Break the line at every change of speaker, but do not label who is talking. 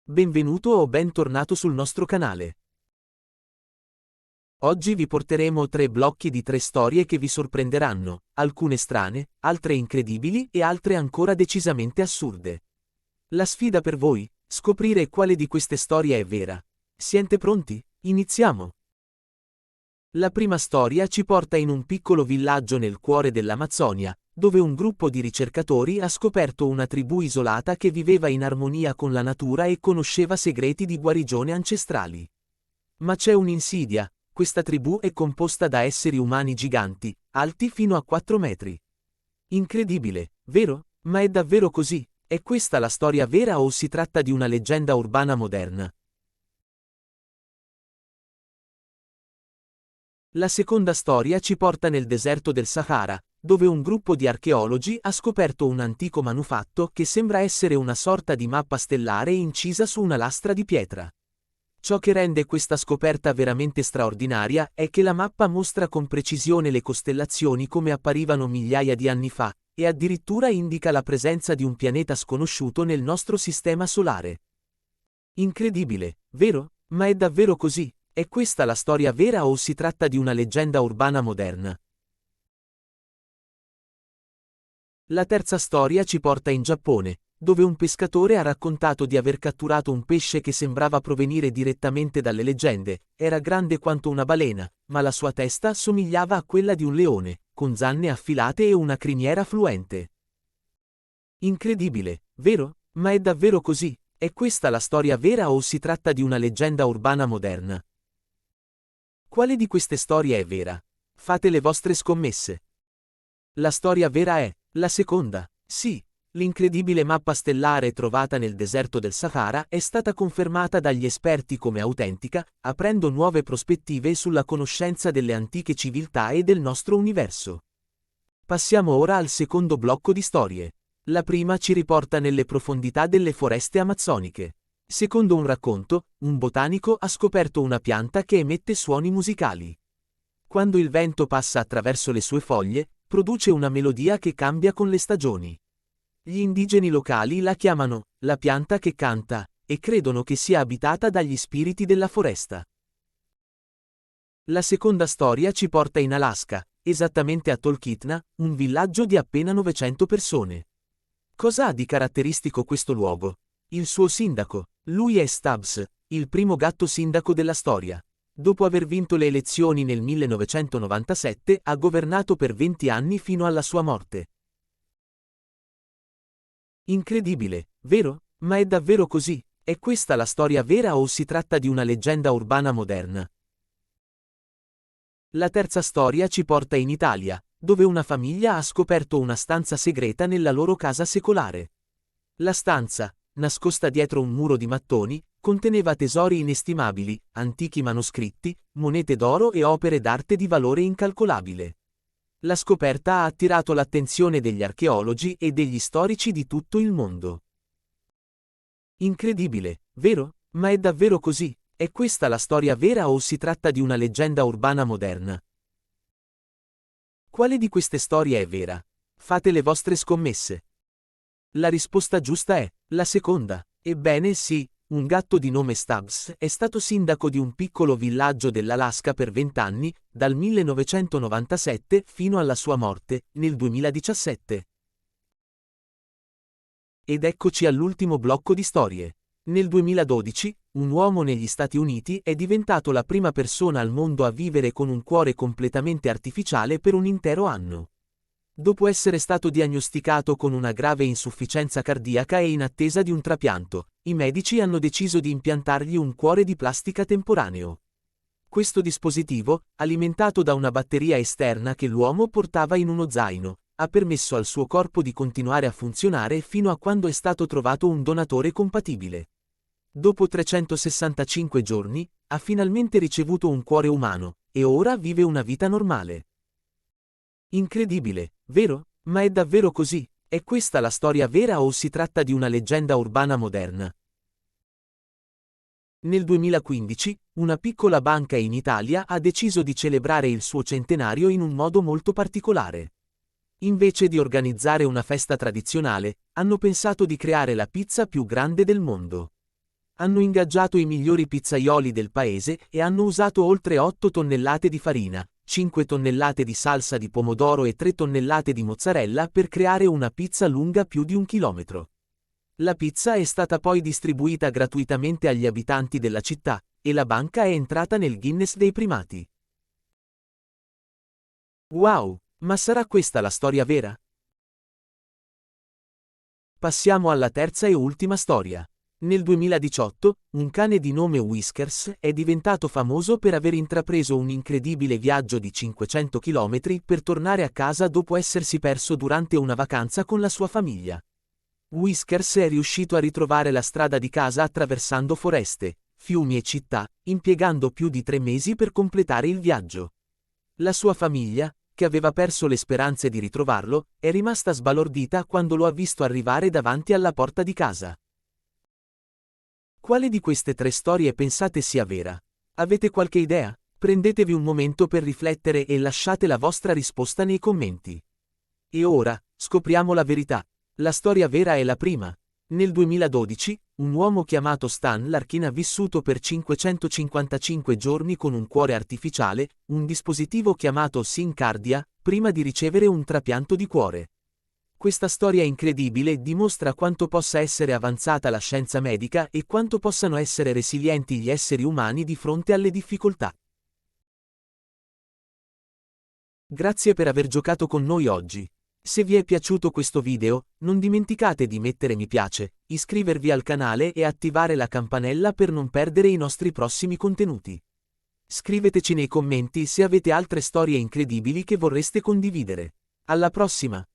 benvenuto o bentornato sul nostro canale. Oggi vi porteremo 3 blocchi di 3 storie che vi sorprenderanno, alcune strane, altre incredibili e altre ancora decisamente assurde. La sfida per voi, scoprire quale di queste storie è vera. Siete pronti? Iniziamo! La prima storia ci porta in un piccolo villaggio nel cuore dell'Amazzonia, dove un gruppo di ricercatori ha scoperto una tribù isolata che viveva in armonia con la natura e conosceva segreti di guarigione ancestrali. Ma c'è un'insidia, questa tribù è composta da esseri umani giganti, alti fino a 4 metri. Incredibile, vero? Ma è davvero così? È questa la storia vera o si tratta di una leggenda urbana moderna? La seconda storia ci porta nel deserto del Sahara, dove un gruppo di archeologi ha scoperto un antico manufatto che sembra essere una sorta di mappa stellare incisa su una lastra di pietra. Ciò che rende questa scoperta veramente straordinaria è che la mappa mostra con precisione le costellazioni come apparivano migliaia di anni fa, e addirittura indica la presenza di un pianeta sconosciuto nel nostro sistema solare. Incredibile, vero? Ma è davvero così? È questa la storia vera o si tratta di una leggenda urbana moderna? La terza storia ci porta in Giappone, dove un pescatore ha raccontato di aver catturato un pesce che sembrava provenire direttamente dalle leggende. Era grande quanto una balena, ma la sua testa somigliava a quella di un leone, con zanne affilate e una criniera fluente. Incredibile, vero? Ma è davvero così? È questa la storia vera o si tratta di una leggenda urbana moderna? Quale di queste storie è vera? Fate le vostre scommesse. La storia vera è la seconda. Sì, l'incredibile mappa stellare trovata nel deserto del Sahara è stata confermata dagli esperti come autentica, aprendo nuove prospettive sulla conoscenza delle antiche civiltà e del nostro universo. Passiamo ora al secondo blocco di storie. La prima ci riporta nelle profondità delle foreste amazzoniche. Secondo un racconto, un botanico ha scoperto una pianta che emette suoni musicali. Quando il vento passa attraverso le sue foglie, produce una melodia che cambia con le stagioni. Gli indigeni locali la chiamano la pianta che canta e credono che sia abitata dagli spiriti della foresta. La seconda storia ci porta in Alaska, esattamente a Talkeetna, un villaggio di appena 900 persone. Cosa ha di caratteristico questo luogo? Il suo sindaco. Lui è Stubbs, il primo gatto sindaco della storia. Dopo aver vinto le elezioni nel 1997, ha governato per 20 anni fino alla sua morte. Incredibile, vero? Ma è davvero così? È questa la storia vera o si tratta di una leggenda urbana moderna? La terza storia ci porta in Italia, dove una famiglia ha scoperto una stanza segreta nella loro casa secolare. La stanza, nascosta dietro un muro di mattoni, conteneva tesori inestimabili, antichi manoscritti, monete d'oro e opere d'arte di valore incalcolabile. La scoperta ha attirato l'attenzione degli archeologi e degli storici di tutto il mondo. Incredibile, vero? Ma è davvero così? È questa la storia vera o si tratta di una leggenda urbana moderna? Quale di queste storie è vera? Fate le vostre scommesse. La risposta giusta è la seconda. Ebbene sì, un gatto di nome Stubbs è stato sindaco di un piccolo villaggio dell'Alaska per 20 anni, dal 1997 fino alla sua morte, nel 2017. Ed eccoci all'ultimo blocco di storie. Nel 2012, un uomo negli Stati Uniti è diventato la prima persona al mondo a vivere con un cuore completamente artificiale per un intero anno. Dopo essere stato diagnosticato con una grave insufficienza cardiaca e in attesa di un trapianto, i medici hanno deciso di impiantargli un cuore di plastica temporaneo. Questo dispositivo, alimentato da una batteria esterna che l'uomo portava in uno zaino, ha permesso al suo corpo di continuare a funzionare fino a quando è stato trovato un donatore compatibile. Dopo 365 giorni, ha finalmente ricevuto un cuore umano, e ora vive una vita normale. Incredibile, vero? Ma è davvero così? È questa la storia vera o si tratta di una leggenda urbana moderna? Nel 2015, una piccola banca in Italia ha deciso di celebrare il suo centenario in un modo molto particolare. Invece di organizzare una festa tradizionale, hanno pensato di creare la pizza più grande del mondo. Hanno ingaggiato i migliori pizzaioli del paese e hanno usato oltre 8 tonnellate di farina, 5 tonnellate di salsa di pomodoro e 3 tonnellate di mozzarella per creare una pizza lunga più di 1 chilometro. La pizza è stata poi distribuita gratuitamente agli abitanti della città, e la banca è entrata nel Guinness dei primati. Wow, ma sarà questa la storia vera? Passiamo alla terza e ultima storia. Nel 2018, un cane di nome Whiskers è diventato famoso per aver intrapreso un incredibile viaggio di 500 km per tornare a casa dopo essersi perso durante una vacanza con la sua famiglia. Whiskers è riuscito a ritrovare la strada di casa attraversando foreste, fiumi e città, impiegando più di 3 mesi per completare il viaggio. La sua famiglia, che aveva perso le speranze di ritrovarlo, è rimasta sbalordita quando lo ha visto arrivare davanti alla porta di casa. Quale di queste 3 storie pensate sia vera? Avete qualche idea? Prendetevi un momento per riflettere e lasciate la vostra risposta nei commenti. E ora, scopriamo la verità. La storia vera è la prima. Nel 2012, un uomo chiamato Stan Larkin ha vissuto per 555 giorni con un cuore artificiale, un dispositivo chiamato SynCardia, prima di ricevere un trapianto di cuore. Questa storia incredibile dimostra quanto possa essere avanzata la scienza medica e quanto possano essere resilienti gli esseri umani di fronte alle difficoltà. Grazie per aver giocato con noi oggi. Se vi è piaciuto questo video, non dimenticate di mettere mi piace, iscrivervi al canale e attivare la campanella per non perdere i nostri prossimi contenuti. Scriveteci nei commenti se avete altre storie incredibili che vorreste condividere. Alla prossima!